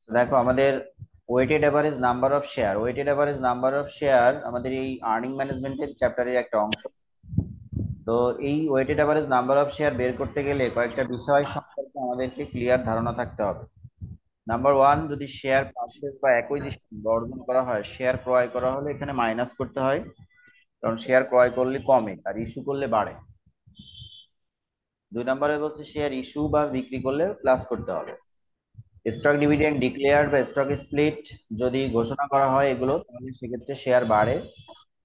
দেখো আমাদের weighted average number of share আমাদের এই আর্নিং ম্যানেজমেন্টের চ্যাপ্টারের একটা অংশ। তো এই weighted average number of share বের করতে গেলে কয়েকটা বিষয় সম্পর্কে আমাদেরকে ক্লিয়ার ধারণা থাকতে হবে। নাম্বার ওয়ান, যদি শেয়ার পারচেজ বা অ্যাকুইজিশন বা অর্জন করা হয়, শেয়ার ক্রয় করা হলে এখানে মাইনাস করতে হয়, কারণ শেয়ার ক্রয় করলে কমে আর ইস্যু করলে বাড়ে। দুই নম্বরে বলছে শেয়ার ইস্যু বা বিক্রি করলে প্লাস করতে হবে। স্টক ডিভিডেন্ড ডিক্লেয়ার বা স্টক স্প্লিট যদি ঘোষণা করা হয় এগুলো, তাহলে সেক্ষেত্রে শেয়ার বাড়ে।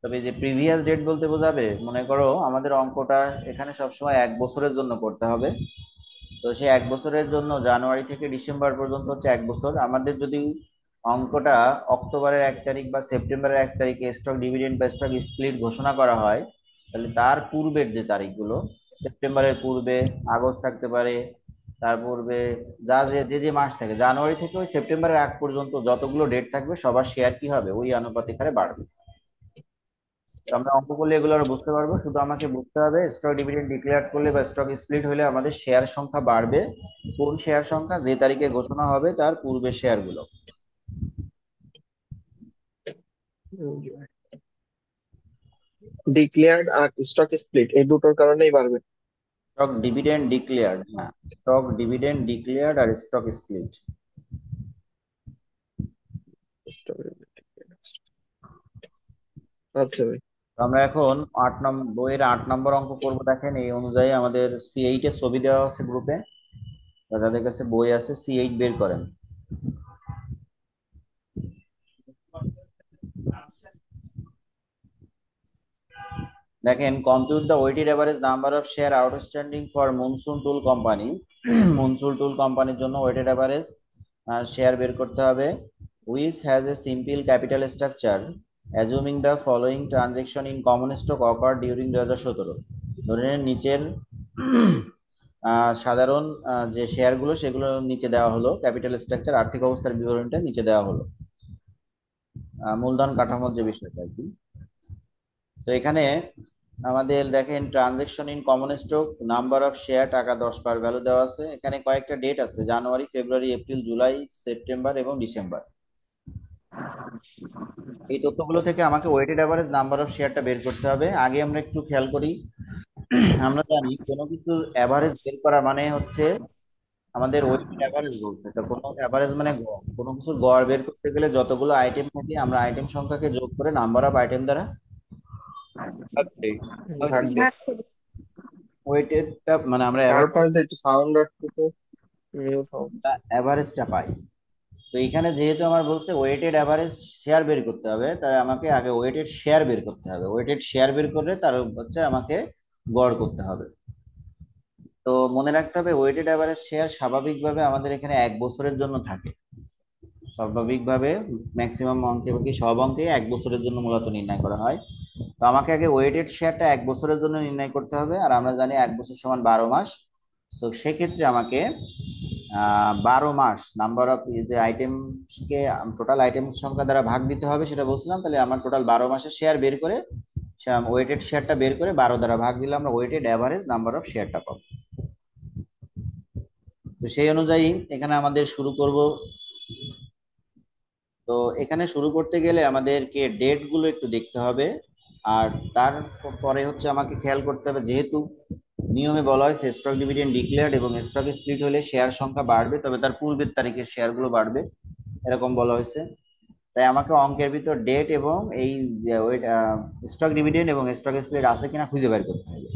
তবে যে প্রিভিয়াস ডেট বলতে বোঝাবে, মনে করো আমাদের অঙ্কটা এখানে সবসময় 1 বছরের জন্য করতে হবে। তো সেই 1 বছরের জন্য জানুয়ারি থেকে ডিসেম্বর পর্যন্ত হচ্ছে 1 বছর। আমাদের যদি অঙ্কটা অক্টোবরের 1 তারিখ বা সেপ্টেম্বরের 1 তারিখে স্টক ডিভিডেন্ড বা স্টক স্প্লিট ঘোষণা করা হয়, তাহলে তার পূর্বের যে তারিখগুলো, সেপ্টেম্বরের পূর্বে আগস্ট থাকতে পারে, তার পূর্বে যা যে যে যে মাস থাকে, জানুয়ারি থেকে ওই সেপ্টেম্বরের আগ পর্যন্ত যতগুলো ডেট থাকবে সবার শেয়ার কি হবে, ওই আনুপাতিক হারে বাড়বে। তো আমরা অঙ্ক করলে এগুলো আরো বুঝতে পারবো। শুধু আমাকে বুঝতে হবে স্টক ডিভিডেন্ড ডিক্লেয়ার করলে বা স্টক স্প্লিট হলে আমাদের শেয়ার সংখ্যা বাড়বে। কোন শেয়ার সংখ্যা? যে তারিখে ঘোষণা হবে তার পূর্বের শেয়ার গুলো। ডিক্লেয়ার্ড আর স্টক স্প্লিট এই দুটোর কারণেই বাড়বে। স্টক ডিভিডেন্ড ডিক্লেয়ার্ড আর স্টক স্প্লিট। আচ্ছা ভাই। আমরা এখন 8 নম্বর বইয়ের 8 নম্বর অঙ্ক করব। দেখেন এই অনুযায়ী আমাদের C8 এর ছবি দেওয়া আছে গ্রুপে, যাদের কাছে বই আছে C8 বের করেন। দেখেন, compute the weighted average number of share outstanding for Monsoon tool company. Monsoon tool কোম্পানির জন্য ওয়েটেড এভারেজ শেয়ার বের করতে হবে। Which has a simple capital structure assuming the following transaction in common stock occur during 2017। ধরে নিন নিচের সাধারণ যে শেয়ারগুলো সেগুলো নিচে দেওয়া হলো, ক্যাপিটাল স্ট্রাকচার আর্থিক অবস্থার বিবরণীটা নিচে দেওয়া হলো, মূলধন কাঠামোর যে বিষয়টা আর কি। তো এখানে আমাদের দেখেন transaction in common stock, number of share টাকা 10 পার ভ্যালু দেওয়া আছে। এখানে কয়েকটা ডেট আছে, জানুয়ারি, ফেব্রুয়ারি, এপ্রিল, জুলাই, সেপ্টেম্বর এবং ডিসেম্বর। এই তথ্যগুলো থেকে আমাকে ওয়েটেড অ্যাভারেজ নাম্বার অফ শেয়ারটা বের করতে হবে। আগে আমরা একটু খেয়াল করি। আমরা জানি কোনো কিছুর অ্যাভারেজ বের করা মানে হচ্ছে আমাদের ওয়েটেড অ্যাভারেজ বলতে, তো কোনো অ্যাভারেজ মানে গড়। কোনো কিছুর গড় বের করতে গেলে যতগুলো আইটেম থাকে আমরা আইটেম সংখ্যাকে যোগ করে নাম্বার অফ আইটেম দ্বারা ভাগ দে। ওয়েটেডটা মানে আমরা কারো পাশে একটু সাউন্ড আসছে তো, মিউট হও। অ্যাভারেজটা পাই। তো এখানে যেহেতু আমার বলছে ওয়েটেড অ্যাভারেজ শেয়ার বের করতে হবে, তাই আমাকে আগে ওয়েটেড শেয়ার বের করতে হবে। ওয়েটেড শেয়ার বের করে তার হচ্ছে আমাকে গড় করতে হবে। তো মনে রাখতে হবে ওয়েটেড অ্যাভারেজ শেয়ার স্বাভাবিকভাবে আমাদের এখানে 1 বছরের জন্য থাকে। স্বাভাবিকভাবে ম্যাক্সিমাম অঙ্কে বাকি সব অঙ্কে 1 বছরের জন্য মূলত নির্ণয় করা হয়। তো আমাকে আগে ওয়েটেড শেয়ারটা 1 বছরের জন্য নির্ণয় করতে হবে, আর আমরা জানি 1 বছর সমান 12 মাস। তো সেক্ষেত্রে আমাকে 12 মাস নাম্বার অফ যে আইটেমকে টোটাল আইটেম সংখ্যা দ্বারা ভাগ দিতে হবে, সেটা বলছিলাম। তাহলে আমার টোটাল 12 মাসের শেয়ার বের করে ওয়েটেড শেয়ারটা বের করে 12 দ্বারা ভাগ দিলে আমরা ওয়েটেড অ্যাভারেজ নাম্বার অফ শেয়ারটা পাবো। তো সেই অনুযায়ী এখানে আমাদের শুরু করব। তো এখানে শুরু করতে গেলে আমাদেরকে ডেট গুলো একটু দেখতে হবে। আর তারপরে হচ্ছে আমাকে খেয়াল করতে হবে, যেহেতু নিয়মে বলা হয়েছে স্টক ডিভিডেন্ড ডিক্লেয়ার্ড এবং স্টক স্প্লিট হলে শেয়ার সংখ্যা বাড়বে, তবে তার পূর্বের তারিখের শেয়ার গুলো বাড়বে, এরকম বলা হয়েছে। তাই আমাকে অঙ্কের ভিতর ডেট এবং এই যে স্টক ডিভিডেন্ড এবং স্টক স্প্লিট আছে কিনা খুঁজে বের করতে হবে।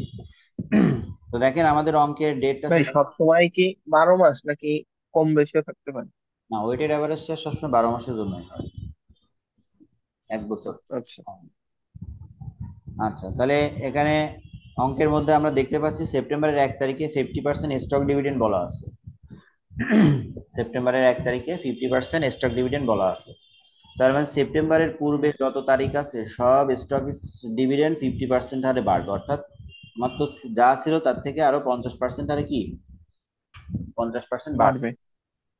তো দেখেন আমাদের অঙ্কের ডেটটা ভাই ছিল, সব সময় কি 12 মাস নাকি কম বেশিও থাকতে পারে? না ওয়েটেড অ্যাভারেজ শেয়ার সবসময় 12 মাসের জন্যই হয়, 1 বছর। আচ্ছা। আচ্ছা, তাহলে এখানে অঙ্কের মধ্যে আমরা দেখতে পাচ্ছি সেপ্টেম্বরের 1 তারিখে 50% স্টক ডিভিডেন্ড বলা আছে। সেপ্টেম্বরের 1 তারিখে 50% স্টক ডিভিডেন্ড বলা আছে। তার মানে সেপ্টেম্বরের পূর্বে যত তারিখ আছে সব স্টক ডিভিডেন্ড 50% হারে বাড়বে, অর্থাৎ মাত্র যা ছিল তার থেকে আরো 50% হারে কি 50% বাড়বে। বাড়বে।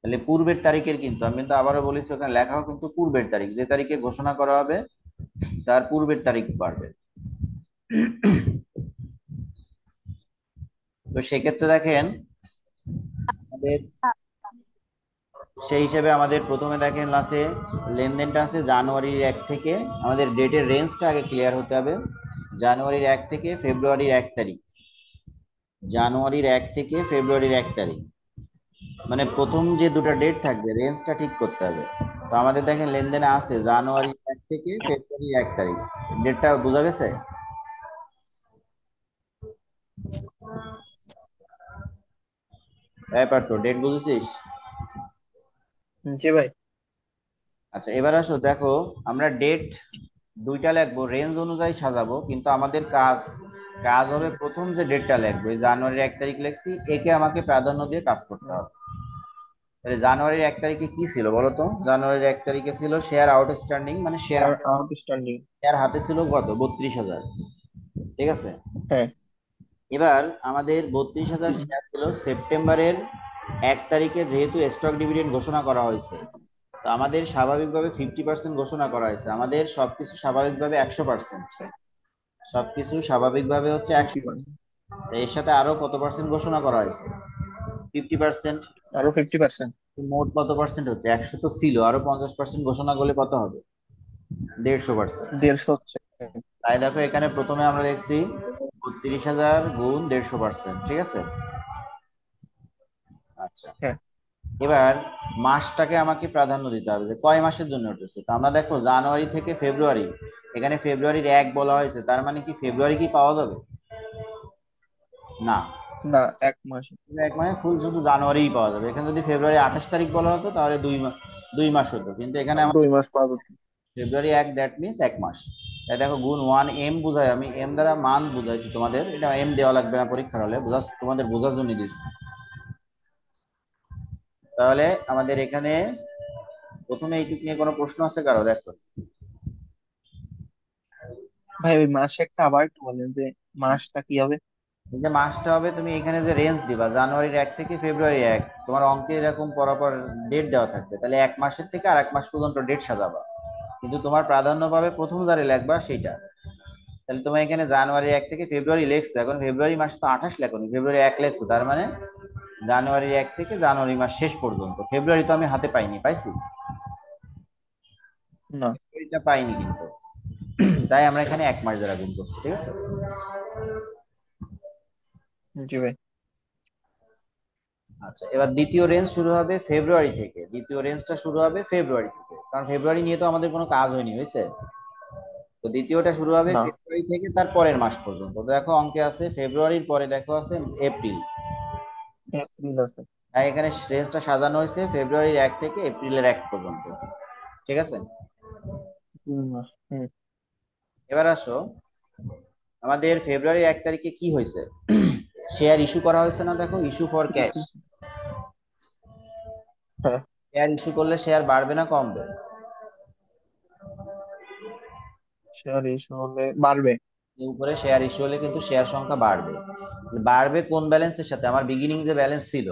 তাহলে পূর্বের তারিখের, কিন্তু আমি কিন্তু আবারও বলেছি ওখানে লেখাও কিন্তু পূর্বের তারিখ, যে তারিখে ঘোষণা করা হবে তার পূর্বের তারিখ বাড়বে। তো সেক্ষেত্রে দেখেন আমাদের সেই হিসেবে আমাদের প্রথমে দেখেন লাস্টে লেনদেনটা আছে জানুয়ারির 1 থেকে, আমাদের ডেটের রেঞ্জটা আগে ক্লিয়ার হতে হবে। জানুয়ারির 1 থেকে ফেব্রুয়ারির 1 তারিখ, জানুয়ারির 1 থেকে ফেব্রুয়ারির 1 তারিখ, মানে প্রথম যে দুটো ডেট থাকবে রেঞ্জটা ঠিক করতে হবে। তো আমাদের দেখেন লেনদেনে আছে জানুয়ারির 1 থেকে ফেব্রুয়ারির 1 তারিখ, ডেটটা বোঝা গেছে? ব্যাপার তো ডেট বুঝেছিস? জি ভাই। আচ্ছা এবার আসো দেখো, আমরা ডেট দুইটা লিখবো, রেঞ্জ অনুযায়ী সাজাবো, কিন্তু আমাদের কাজ কাজ হবে প্রথম যে ডেটটা লিখবো, এই জানুয়ারির 1 তারিখ লিখছি, একে আমাকে প্রাধান্য দিয়ে কাজ করতে হবে। তাহলে জানুয়ারির 1 তারিখে কি ছিল বলো তো? জানুয়ারির 1 তারিখে ছিল শেয়ার আউটস্ট্যান্ডিং, মানে শেয়ার শেয়ার আউটস্ট্যান্ডিং। শেয়ার হাতে ছিল কত, 32,000। ঠিক আছে, হ্যাঁ। এবার আমাদের 32,000 শেয়ার ছিল সেপ্টেম্বরের 1 তারিখে, যেহেতু স্টক ডিভিডেন্ড ঘোষণা করা হয়েছে, তো আমাদের স্বাভাবিকভাবে 50% ঘোষণা করা হয়েছে, আমাদের সবকিছু স্বাভাবিকভাবে 100%, সবকিছু স্বাভাবিকভাবে হচ্ছে 100%। 50%। তো এর সাথে আরো কত পার্সেন্ট ঘোষণা করা হয়েছে? 50%। আরো 50%। মোট কত পার্সেন্ট হচ্ছে? 100 তো ছিল, আরো 50% ঘোষণা করলে কত হবে? 150%। 150 হচ্ছে। তাই দেখো এখানে প্রথমে আমরা দেখছি 32,000 গুণ 150%, ঠিক আছে? আচ্ছা, হ্যাঁ। এবার মাসটাকে আমাকে প্রাধান্য দিতে হবে, যে কয় মাসের জন্য উঠেছে। তো আমরা দেখো জানুয়ারি থেকে ফেব্রুয়ারি, এখানে ফেব্রুয়ারির 1 বলা হয়েছে, তার মানে কি ফেব্রুয়ারি কি পাওয়া যাবে? না, না, 1 মাস। 1 মানে ফুল শুধু জানুয়ারিই পাওয়া যাবে। এখানে যদি ফেব্রুয়ারি 28 তারিখ বলা হতো তাহলে 2 মাস হতো, কিন্তু এখানে আমার 2 মাস পাবো। ফেব্রুয়ারি 1, দ্যাট মিনস 1 মাস। তাই দেখো গুণ 1 এম বুঝায়, আমি এম দ্বারা মান বুঝাইছি তোমাদের, এটা এম দেওয়া লাগবে না পরীক্ষার হলে, জাস্ট তোমাদের বোঝার জন্য দিচ্ছি। তাহলে আমাদের এখানে প্রথমে এইটুক নিয়ে কোনো প্রশ্ন আছে কারো? দেখো, ভাই ওই মাসে একটা আবার একটু বলেন যে মাসটা কি হবে? এই যে মাসটা হবে, তুমি এখানে যে রেঞ্জ দিবা জানুয়ারির 1 থেকে ফেব্রুয়ারি 1, তোমার অঙ্কে এরকম পরপর ডেট দেওয়া থাকবে, তাহলে 1 মাসের থেকে আর 1 মাস পর্যন্ত ডেট সাজাবা, কিন্তু তোমার প্রাধান্য পাবে প্রথম যারে লেখবা সেইটা। তাহলে তোমার এখানে জানুয়ারি 1 থেকে ফেব্রুয়ারি লেখছো, এখন ফেব্রুয়ারি মাস তো 28 লেখনি, ফেব্রুয়ারি 1 লেখছো, তার মানে জানুয়ারি 1 থেকে জানুয়ারি মাস শেষ পর্যন্ত। ফেব্রুয়ারি তো আমি হাতে পাইনি, পাইছি? না। ফেব্রুয়ারিটা পাইনি কিন্তু, তাই আমরা এখানে 1 মাস দ্বারা গুণ করছি, ঠিক আছে? জি ভাই। আচ্ছা, এবার দ্বিতীয় রেঞ্জ শুরু হবে ফেব্রুয়ারি থেকে, দ্বিতীয় রেঞ্জটা শুরু হবে ফেব্রুয়ারি থেকে, কারণ ফেব্রুয়ারি নিয়ে তো আমাদের কোনো কাজ হয়নি, হয়েছে? তো দ্বিতীয়টা শুরু হবে না, ফেব্রুয়ারি থেকে তার পরের মাস পর্যন্ত। তো দেখো অঙ্কে আছে ফেব্রুয়ারির পরে দেখো আছে এপ্রিল, এপ্রিল আছে। তাই এখানে রেঞ্জটা সাজানো হয়েছে ফেব্রুয়ারির 1 থেকে এপ্রিলের 1 পর্যন্ত, ঠিক আছে? 2 মাস। হুম। এবার আসো, আমাদের ফেব্রুয়ারির 1 তারিখে কি হয়েছে? শেয়ার ইস্যু করা হয়েছে না? দেখো, ইস্যু ফর ক্যাশ। হ্যাঁ। শেয়ার ইস্যু করলে শেয়ার বাড়বে না কমবে? শেয়ার ইস্যু হলে বাড়বে। উপরে শেয়ার ইস্যু হলে কিন্তু শেয়ার সংখ্যা বাড়বে। বাড়বে কোন ব্যালেন্সের সাথে? আমার বিগিনিং যে ব্যালেন্স ছিল,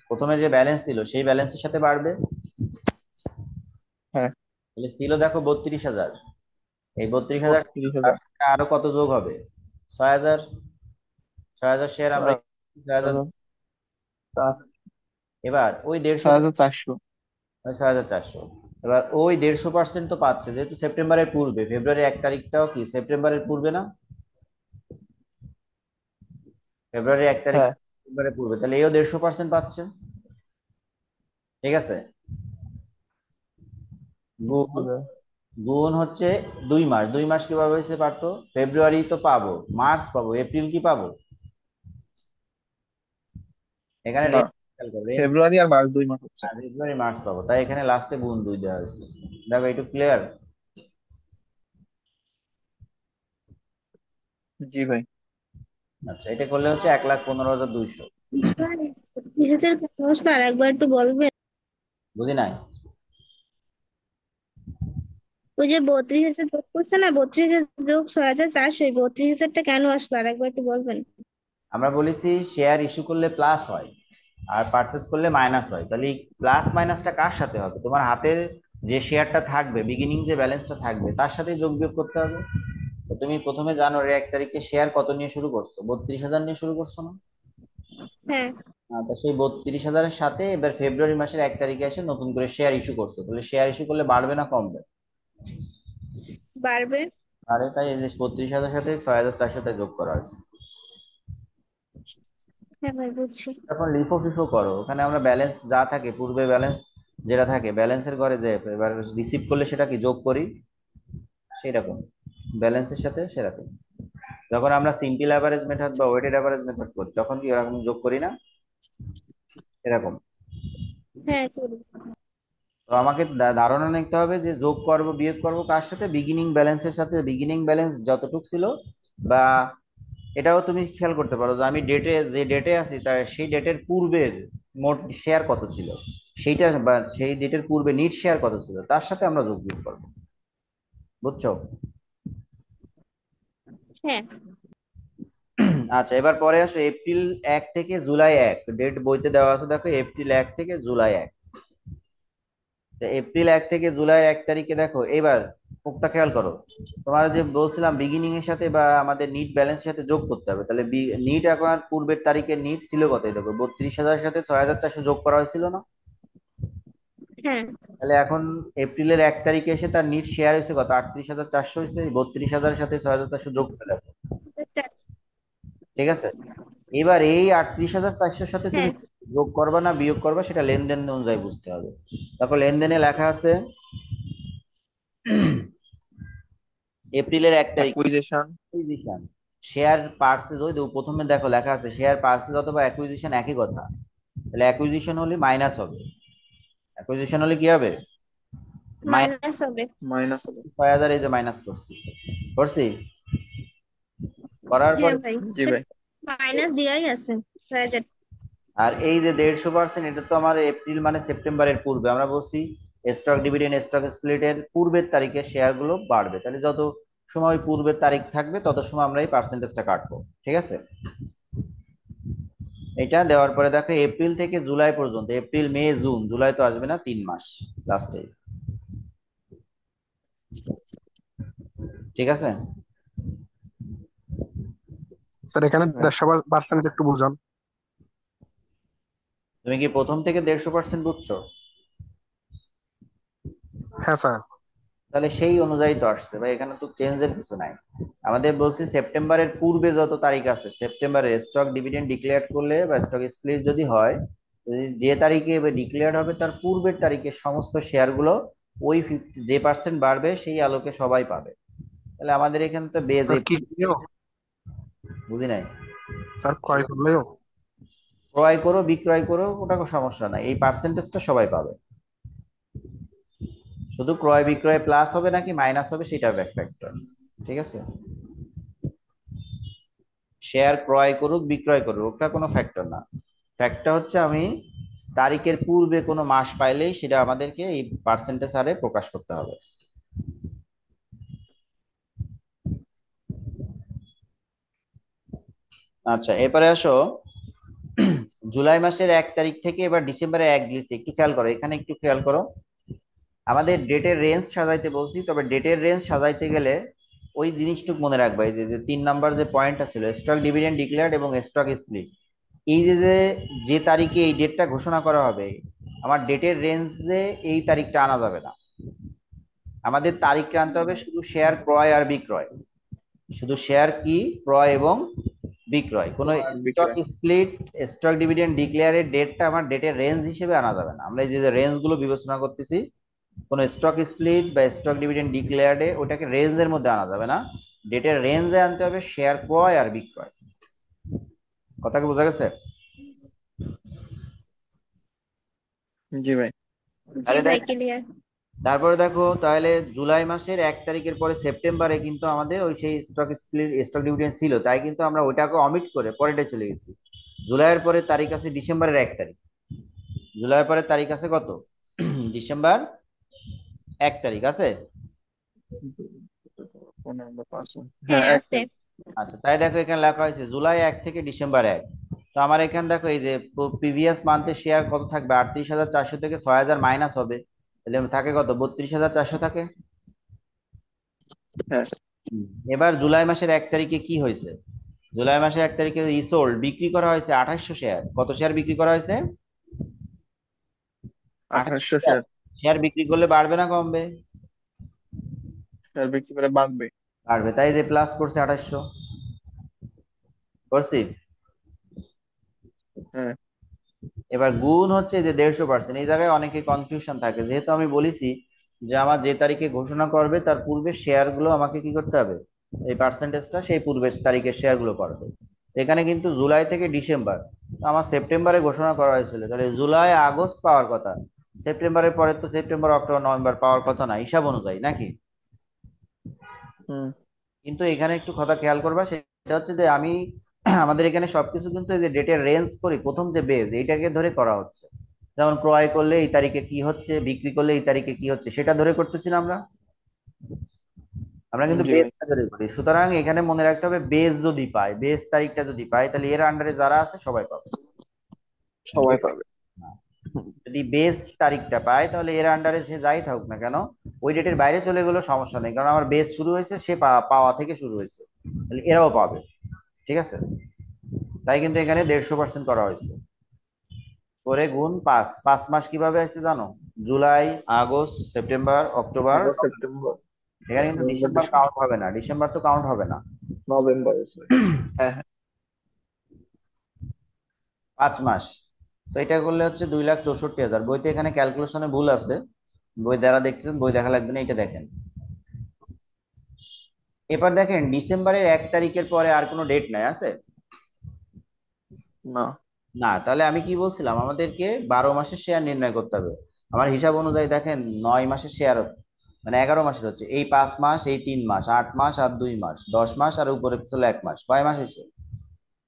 প্রথমে যে ব্যালেন্স ছিল সেই ব্যালেন্সের সাথে বাড়বে। হ্যাঁ। তাহলে ছিল দেখো 32,000, এই 32,000 32,000। আরো কত যোগ হবে? 6,000, 6,000 শেয়ার আমরা 6,000। এবার ওই 150, 6,400। ওই 6,400, এবার ওই 150% তো পাচ্ছে, যেহেতু সেপ্টেম্বরের পূর্বে, ফেব্রুয়ারি 1 তারিখটাও কি সেপ্টেম্বরের পূর্বে না? ফেব্রুয়ারি 1 তারিখ হ্যাঁ। সেপ্টেম্বরের পূর্বে, তাহলে এও 150% পাচ্ছে, ঠিক আছে? জি গুণ, ভাই। গুণ হচ্ছে 2 মাস, 2 মাস কিভাবে হয়েছে পারতো? ফেব্রুয়ারি তো পাবো, মার্চ পাবো, এপ্রিল কি পাবো? এখানে না, রেঞ্জ খেয়াল করো, রেঞ্জ ফেব্রুয়ারি আর মার্চ 2 মাস হচ্ছে। ফেব্রুয়ারি মার্চ পাবো, তাই এখানে লাস্টে গুণ 2 দেওয়া হয়েছে। দেখো একটু ক্লিয়ার? জি ভাই। আচ্ছা, এটা করলে হচ্ছে 1,15,200। নমস্কার, একবার একটু বলবেন? বুঝি নাই। ওই যে 32,000 যোগ করছে না, 32,000 যোগ 6,400, ওই 32,000টা কেন আসলো আর একবার একটু বলবেন? আমরা বলেছি শেয়ার ইস্যু করলে প্লাস হয় আর পারচেস করলে মাইনাস হয়, তাহলে প্লাস মাইনাসটা কার সাথে হবে? তোমার হাতে যে শেয়ারটা থাকবে, বিগিনিং যে ব্যালেন্সটা থাকবে তার সাথে যোগ বিয়োগ করতে হবে। তো তুমি প্রথমে জানুয়ারি 1 তারিখে শেয়ার কত নিয়ে শুরু করছো? 32,000 নিয়ে শুরু করছো না? হ্যাঁ। তা সেই 32,000-এর সাথে এবার ফেব্রুয়ারি মাসের 1 তারিখে এসে নতুন করে শেয়ার ইস্যু করছে, তাহলে শেয়ার ইস্যু করলে বাড়বে না কমবে? বাড়বে। আরে তাই এই যে 32,000 সাথে 6,400 যোগ করা হয়েছে। হ্যাঁ ভাই বুঝছি। এখন লিফো ফিফো করো, ওখানে আমরা ব্যালেন্স যা থাকে পূর্বে ব্যালেন্স যেটা থাকে ব্যালেন্সের ঘরে যে এবার রিসিভ করলে সেটা কি যোগ করি, সেরকম ব্যালেন্সের সাথে সেরকম। যখন আমরা সিম্পল অ্যাভারেজ মেথড বা ওয়েটেড অ্যাভারেজ মেথড করি তখন কি এরকম যোগ করি না, এরকম। হ্যাঁ করি। তো আমাকে ধারণা নিতে হবে যে যোগ করব বিয়োগ করব কার সাথে, বিগিনিং ব্যালেন্সের সাথে। বিগিনিং ব্যালেন্স যতটুকু ছিল, বা এটাও তুমি খেয়াল করতে পারো যে আমি যে ডেটে আছি তার সেই ডেটের পূর্বের মোট শেয়ার কত ছিল, সেইটা বা সেই ডেটের পূর্বে নিট শেয়ার কত ছিল তার সাথে আমরা যোগ বিয়োগ করবো, বুঝছো? হ্যাঁ। আচ্ছা, এবার পরে আসো এপ্রিল 1 থেকে জুলাই 1, ডেট বইতে দেওয়া আছে, দেখো এপ্রিল 1 থেকে জুলাই 1। এপ্রিল 1 থেকে জুলাই 1 তারিখে দেখো এবার মুখটা খেয়াল করো। তোমার যে বলছিলাম বিগিনিং এর সাথে বা আমাদের নিট ব্যালেন্সের সাথে যোগ করতে হবে, তাহলে নিট এখন পূর্বের তারিখে নিট ছিল কত, এই দেখো 32,000 সাথে 6,400 যোগ করা হয়েছিল না? হ্যাঁ। তাহলে এখন এপ্রিলের 1 তারিখে এসে তার নিট শেয়ার হয়েছে কত, 38,400 হয়েছে। 32,000 সাথে 6,400 যোগ করে দেখো, ঠিক আছে? এবার এই 38,400 সাথে তুমি হ্যাঁ। যোগ করবা না বিয়োগ করবা সেটা লেনদেন অনুযায়ী বুঝতে হবে। তারপর লেনদেনে লেখা আছে এপ্রিলের 1 তারিখ অ্যাকুইজিশন। অ্যাকুইজিশন, শেয়ার পার্সেজ, ওই প্রথমে দেখো লেখা আছে শেয়ার পার্সেজ অথবা অ্যাকুইজিশন একই কথা। তাহলে অ্যাকুইজিশন হলে মাইনাস হবে, অ্যাকুইজিশন হলে কি হবে, মাইনাস। মাইনাস হবে। মাইনাস হবে। 6,000 এই যে মাইনাস করছি, করছি, করার হ্যাঁ পরে ভাই, জি ভাই। মাইনাস দিয়াই আছে 6,000। আর এই যে 150%, এটা তো আমার এপ্রিল মানে সেপ্টেম্বরের পূর্বে, আমরা বলছি স্টক ডিভিডেন্ড স্টক স্প্লিটের পূর্বের তারিখে শেয়ার গুলো বাড়বে, তাহলে যত সময় পূর্বের তারিখ থাকবে তত সময় আমরা এই পার্সেন্টেজটা কাটবো, ঠিক আছে? এটা দেওয়ার পরে দেখো এপ্রিল থেকে জুলাই পর্যন্ত, এপ্রিল মে জুন জুলাই তো আসবে না, 3 মাস লাস্টে, ঠিক আছে? স্যার এখানে হ্যাঁ 150% একটু বুঝান। তুমি কি প্রথম থেকে 150% বুঝছো? হ্যাঁ স্যার। তাহলে সেই অনুযায়ী তো আসছে ভাই, এখানে তো চেঞ্জের কিছু নাই। আমাদের বলছি সেপ্টেম্বরের পূর্বে যত তারিখ আছে, সেপ্টেম্বরে স্টক ডিভিডেন্ড ডিক্লেয়ার করলে বা স্টক স্প্লিট যদি হয়, যে তারিখে ডিক্লেয়ার হবে তার পূর্বের তারিখে সমস্ত শেয়ার গুলো ওই যে পার্সেন্ট বাড়বে সেই আলোকে সবাই পাবে। তাহলে আমাদের এখানে তো বেজ স্যার কি করলেও? বুঝি নাই। স্যার ক্রয় করলেও? ক্রয় করো বিক্রয় করো ওটা কোনো সমস্যা নাই, এই পার্সেন্টেজটা সবাই পাবে। শুধু ক্রয় বিক্রয় প্লাস হবে নাকি মাইনাস হবে সেটা ব্যাক ফ্যাক্টর, ঠিক আছে? শেয়ার ক্রয় করুক বিক্রয় করুক ওটা কোনো ফ্যাক্টর না। ফ্যাক্টর হচ্ছে আমি তারিখের পূর্বে কোনো মাস পাইলেই সেটা আমাদেরকে এই পার্সেন্টেজ হারে প্রকাশ করতে হবে। আচ্ছা, এরপরে আসো জুলাই মাসের 1 তারিখ থেকে এবার ডিসেম্বরের 1 গেছে, একটু খেয়াল করো, এখানে একটু খেয়াল করো। আমাদের ডেটের রেঞ্জ সাজাইতে বলছি, তবে ডেটের রেঞ্জ সাজাইতে গেলে ওই জিনিসটুকু মনে রাখবা, এই যে যে 3 নাম্বার যে পয়েন্টটা ছিল স্টক ডিভিডেন্ড ডিক্লেয়ার্ড এবং স্টক স্প্লিট, এই যে যে যে তারিখে এই ডেটটা ঘোষণা করা হবে, আমার ডেটের রেঞ্জে এই তারিখটা আনা যাবে না। আমাদের তারিখটা আনতে হবে শুধু শেয়ার ক্রয় আর বিক্রয়, শুধু শেয়ার কি ক্রয় এবং বিক্রয়, কোনো স্টক বিক্রয়। স্প্লিট স্টক ডিভিডেন্ড ডিক্লেয়ারের ডেটটা আমার ডেটের রেঞ্জ হিসেবে আনা যাবে না। আমরা এই যে রেঞ্জ গুলো বিবেচনা করতেছি, কোনো স্টক স্প্লিট বা স্টক ডিভিডেন্ড ডিক্লেয়ার্ডে ওটাকে রেঞ্জের মধ্যে আনা যাবে না, ডেটের রেঞ্জে আনতে হবে শেয়ার ক্রয় আর বিক্রয়। কথা কি বোঝা গেছে? জি ভাই। জি তাহলে ভাই দেখ, ক্লিয়ার। তারপরে দেখো তাহলে জুলাই মাসের 1 তারিখের পরে সেপ্টেম্বরে কিন্তু আমাদের ওই সেই স্টক স্প্লিট স্টক ডিভিডেন্ড ছিল, তাই কিন্তু আমরা ওইটাকে অমিট করে পরেরটা চলে গেছি। জুলাইয়ের পরে তারিখ আছে ডিসেম্বরের 1 তারিখ, জুলাইয়ের পরে তারিখ আছে কত, ডিসেম্বর 1 তারিখ আছে। 15 5। হ্যাঁ হ্যাঁ এক আছে। তারিখ। আচ্ছা, তাই দেখো এখানে লেখা হয়েছে জুলাই 1 থেকে ডিসেম্বর 1। তো আমার এখানে দেখো এই যে প্রিভিয়াস মান্থের শেয়ার কত থাকবে, 38,400 থেকে 6,000 মাইনাস হবে, তাহলে থাকে কত, 32,400 থাকে। হ্যাঁ হুম। এবার জুলাই মাসের 1 তারিখে কি হয়েছে, জুলাই মাসে 1 তারিখে ইসোল্ড বিক্রি করা হয়েছে 2800 শেয়ার। কত শেয়ার বিক্রি করা হয়েছে? 1800 2800 শেয়ার। শেয়ার। শেয়ার বিক্রি করলে বাড়বে না কমবে? শেয়ার বিক্রি করে বাড়বে। বাড়বে, তাই যে প্লাস করছে 2800 করছি। হ্যাঁ। এবার গুণ হচ্ছে যে 150%। এই জায়গায় অনেকে কনফিউশন থাকে, যেহেতু আমি বলেছি যে আমার যে তারিখে ঘোষণা করবে তার পূর্বে শেয়ার গুলো আমাকে কি করতে হবে, এই পার্সেন্টেজটা সেই পূর্বের তারিখের শেয়ার গুলো করবে। এখানে কিন্তু জুলাই থেকে ডিসেম্বর, আমার সেপ্টেম্বরে ঘোষণা করা হয়েছিল, তাহলে জুলাই আগস্ট পাওয়ার কথা, সেপ্টেম্বরের পরে তো সেপ্টেম্বর অক্টোবর নভেম্বর পাওয়ার কথা না হিসাব অনুযায়ী, নাকি? হুম। কিন্তু এখানে একটু কথা খেয়াল করবা, সেটা হচ্ছে যে আমি আমাদের এখানে সবকিছু কিন্তু এই যে ডেটের রেঞ্জ করি, প্রথম যে বেজ এইটাকে ধরে করা হচ্ছে। যেমন ক্রয় করলে এই তারিখে কি হচ্ছে, বিক্রি করলে এই তারিখে কি হচ্ছে, সেটা ধরে করতেছি না আমরা। আমরা কিন্তু জি ভাই। বেসটা ধরে করি। সুতরাং এখানে মনে রাখতে হবে, বেস যদি পাই, বেস তারিখটা যদি পাই, তাহলে এর আন্ডারে যারা আছে সবাই পাবে। সবাই পাবে। যদি বেস তারিখটা পায়, তাহলে এর আন্ডারে সে যাই থাকুক না কেন, ওই ডেটের বাইরে চলে গেলেও সমস্যা নেই, কারণ আমার বেস শুরু হয়েছে, সে পাওয়া থেকে শুরু হয়েছে, তাহলে এরাও পাবে। ঠিক আছে? তাই কিন্তু এখানে 150% করা হয়েছে। করে গুণ 5, 5 মাস কিভাবে আসছে জানো? July, August, September, October. August, September, এখানে কিন্তু নভেম্বর, ডিসেম্বর ডিসেম্বর, কাউন্ট হবে না, ডিসেম্বর তো কাউন্ট হবে না। নভেম্বর। হ্যাঁ হ্যাঁ। 5 মাস। তো এটা করলে হচ্ছে 2,64,000। বইতে এখানে ক্যালকুলেশনে ভুল আছে, বই যারা দেখছেন বই দেখা লাগবে না, এটা দেখেন। এবার দেখেন ডিসেম্বরের 1 তারিখের পরে আর কোনো ডেট নাই আছে? না। না, তাহলে আমি কি বলছিলাম, আমাদেরকে 12 মাসের শেয়ার নির্ণয় করতে হবে। আমার হিসাব অনুযায়ী দেখেন 9 মাসের শেয়ার, মানে 11 মাসের হচ্ছে, এই 5 মাস, এই 3 মাস, 8 মাস আর 2 মাস, 10 মাস আর উপরে চলে 1 মাস, কয় মাস হয়েছে?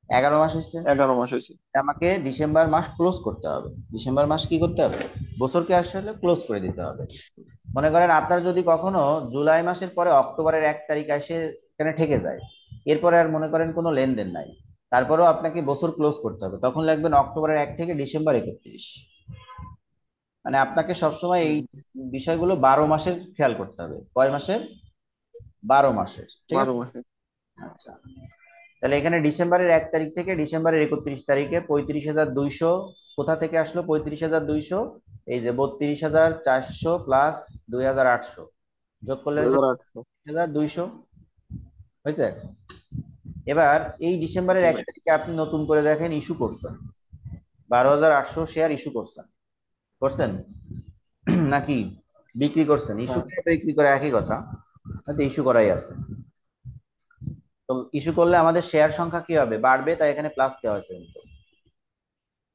11 মাস হয়েছে। 11 মাস হয়েছে। আমাকে ডিসেম্বর মাস ক্লোজ করতে হবে। ডিসেম্বর মাস কি করতে হবে? বছরকে আসলে ক্লোজ করে দিতে হবে। মনে করেন আপনার যদি কখনো জুলাই মাসের পরে অক্টোবরের 1 তারিখ এসে এখানে ঠেকে যায়, এরপরে আর মনে করেন কোনো লেনদেন নাই, তারপরেও আপনাকে বছর ক্লোজ করতে হবে, তখন লাগবেন অক্টোবরের 1 থেকে ডিসেম্বর 31। মানে আপনাকে সবসময় এই বিষয়গুলো 12 মাসের খেয়াল করতে হবে। কয় মাসের? 12 মাসের। ঠিক 12 আছে? মাসে। আচ্ছা, তাহলে এখানে ডিসেম্বরের 1 তারিখ থেকে ডিসেম্বরের 31 তারিখে 35,200 কোথা থেকে আসলো? 35,200, এই যে 32,400 প্লাস 2,800 যোগ করলে হচ্ছে 2008। 2,200 হয়েছে। এবার এই ডিসেম্বরের 1 তারিখে আপনি নতুন করে দেখেন ইস্যু করছেন, 12,800 শেয়ার ইস্যু করছেন, করছেন নাকি বিক্রি করছেন? ইস্যু হ্যাঁ। করে বিক্রি করে একই কথা, হয়তো ইস্যু করাই আছে। তো ইস্যু করলে আমাদের শেয়ার সংখ্যা কি হবে? বাড়বে, তাই এখানে প্লাস দেওয়া হয়েছে কিন্তু।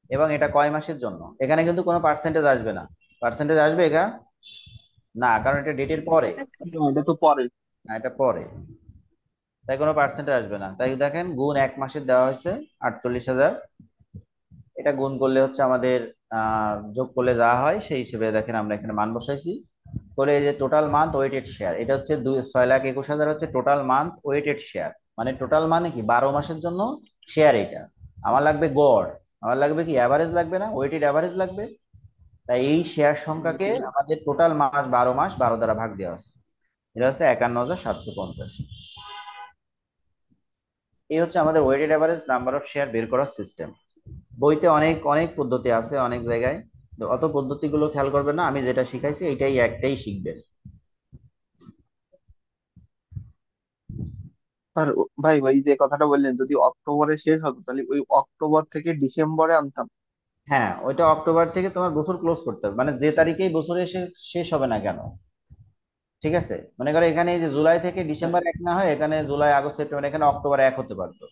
এবং এটা কয় মাসের জন্য? এখানে কিন্তু কোনো পার্সেন্টেজ আসবে না। পার্সেন্টেজ আসবে এটা? না, কারণ এটা ডেটের পরে। না, এটা তো পরে। না, এটা পরে, তাই কোনো পার্সেন্টেজ আসবে না। তাই দেখেন গুণ 1 মাসের দেওয়া হয়েছে 48,000। এটা গুণ করলে হচ্ছে আমাদের যোগ করলে যা হয় সেই হিসেবে দেখেন আমরা এখানে মান বসাইছি। করে এই যে টোটাল মান্থ ওয়েটেড শেয়ার, এটা হচ্ছে 6,21,000 হচ্ছে টোটাল মান্থ ওয়েটেড শেয়ার। মানে টোটাল মানে কি, 12 মাসের জন্য শেয়ার। এটা আমার লাগবে গড়, আমার লাগবে কি অ্যাভারেজ লাগবে না, ওয়েটেড অ্যাভারেজ লাগবে। তাই এই শেয়ার সংখ্যাকে আমাদের টোটাল মাস 12 মাস 12 দ্বারা ভাগ দেওয়া আছে, এটা হচ্ছে 51,750। এই হচ্ছে আমাদের weighted average number of share বের করার সিস্টেম। বইতে অনেক অনেক পদ্ধতি আছে অনেক জায়গায়, তো অত পদ্ধতিগুলো খেয়াল করবেন না, আমি যেটা শিখাইছি এটাই একটাই শিখবেন। আর ভাই ওই যে কথাটা বললেন, যদি অক্টোবরে শেষ হতো তাহলে ওই অক্টোবর থেকে ডিসেম্বরে আনতাম। হ্যাঁ, ওইটা অক্টোবর থেকে তোমার বছর ক্লোজ করতে হবে, মানে যে তারিখেই বছরে এসে শেষ হবে না কেন। ঠিক আছে? মনে করো এখানে এই যে জুলাই থেকে ডিসেম্বর 1 না হয়, এখানে জুলাই আগস্ট সেপ্টেম্বর, এখানে অক্টোবর 1 হতে পারতো,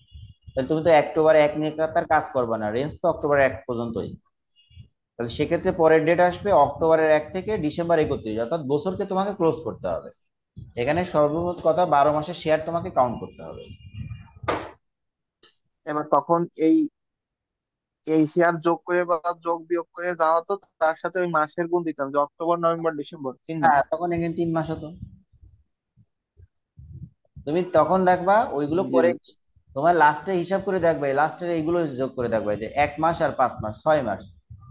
তাহলে তুমি তো অক্টোবর 1 নিয়ে তার কাজ করবে না, রেঞ্জ তো অক্টোবর 1 পর্যন্তই। তাহলে সেক্ষেত্রে পরের ডেট আসবে অক্টোবরের 1 থেকে ডিসেম্বর 31, অর্থাৎ বছরকে তোমাকে ক্লোজ করতে হবে। এখানে সর্বমোট কথা 12 মাসের শেয়ার তোমাকে কাউন্ট করতে হবে। এবার তখন এই এই শেয়ার যোগ করে বা যোগ বিয়োগ করে যাওয়া হতো, তার সাথে ওই মাসের গুণ দিতাম, যে অক্টোবর, নভেম্বর, ডিসেম্বর 3 মাস। হ্যাঁ, তখন এখানে 3 মাস হতো। তুমি তখন দেখবা ওইগুলো জি করে, ভাই। তোমার লাস্টে হিসাব করে দেখবে, লাস্টের এইগুলো যোগ করে দেখবে যে 1 মাস আর 5 মাস, 6 মাস,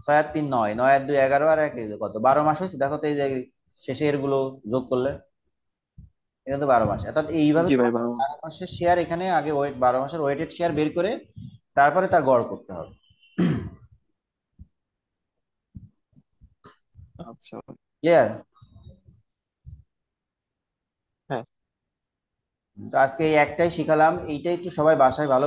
6 আর 3 9, 9 আর 2 11 আর 1 কত 12 মাস হয়েছে, দেখো তো এই যে শেষে এর গুলো যোগ করলে এটা তো 12 মাস, অর্থাৎ এইভাবে জি ভাই তোমাকে 12 মাসের শেয়ার এখানে আগে 12 মাসের ওয়েটেড শেয়ার বের করে তারপরে তার গড় করতে হবে। আচ্ছা। ক্লিয়ার? হ্যাঁ। তো আজকে এই একটাই শিখালাম, এইটাই একটু সবাই বাসায় ভালো